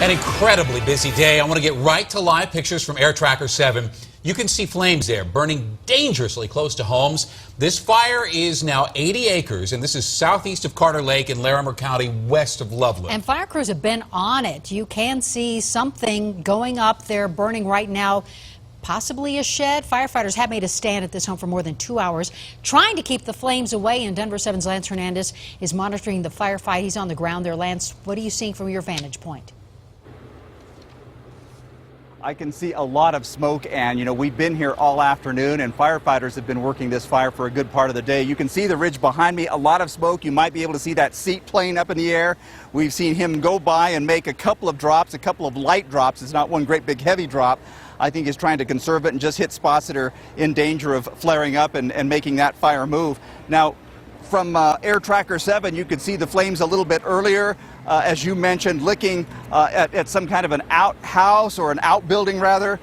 An incredibly busy day. I want to get right to live pictures from Air Tracker 7. You can see flames there burning dangerously close to homes. This fire is now 80 acres, and this is southeast of Carter Lake in Larimer County, west of Loveland. And fire crews have been on it. You can see something going up there, burning right now. Possibly a shed. Firefighters have made a stand at this home for more than 2 hours, trying to keep the flames away. And Denver 7's Lance Hernandez is monitoring the firefight. He's on the ground there. Lance, what are you seeing from your vantage point? I can see a lot of smoke, and we've been here all afternoon, and firefighters have been working this fire for a good part of the day. You can see the ridge behind me, a lot of smoke. You might be able to see that seaplane up in the air. We've seen him go by and make a couple of drops, a couple of light drops. It's not one great big heavy drop. I think he's trying to conserve it and just hit spots that are in danger of flaring up and making that fire move. Now, from Air Tracker 7, you could see the flames a little bit earlier, as you mentioned, licking at some kind of an outhouse or an outbuilding rather,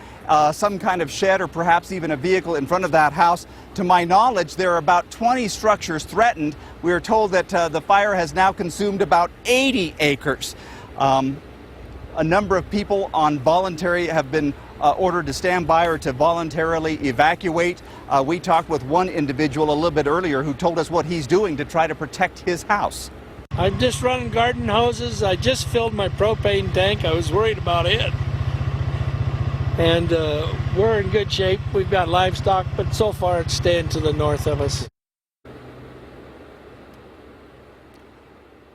some kind of shed or perhaps even a vehicle in front of that house. To my knowledge, there are about 20 structures threatened. We are told that the fire has now consumed about 80 acres. A number of people on voluntary have been ordered to stand by or to voluntarily evacuate. We talked with one individual a little bit earlier who told us what he's doing to try to protect his house. I'm just running garden hoses. I just filled my propane tank. I was worried about it. And we're in good shape. We've got livestock, but so far it's staying to the north of us.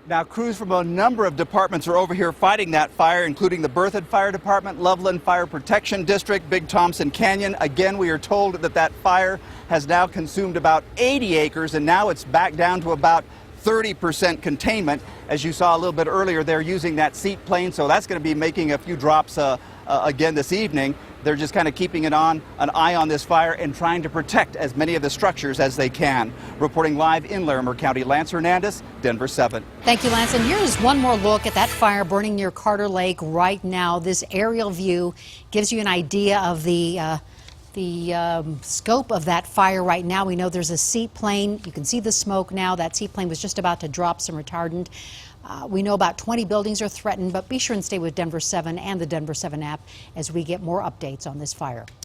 Now, crews from a number of departments are over here fighting that fire, including the Berthoud Fire Department, Loveland Fire Protection District, Big Thompson Canyon. Again, we are told that that fire has now consumed about 80 acres, and now it's back down to about 30% containment. As you saw a little bit earlier, they're using that seaplane, so that's going to be making a few drops again this evening. They're just kind of keeping an eye on this fire and trying to protect as many of the structures as they can. Reporting live in Larimer County, Lance Hernandez, Denver 7. Thank you, Lance. And here's one more look at that fire burning near Carter Lake right now. This aerial view gives you an idea of the scope of that fire right now. We know there's a seaplane. You can see the smoke now. That seaplane was just about to drop some retardant. We know about 20 buildings are threatened, but be sure and stay with Denver 7 and the Denver 7 app as we get more updates on this fire.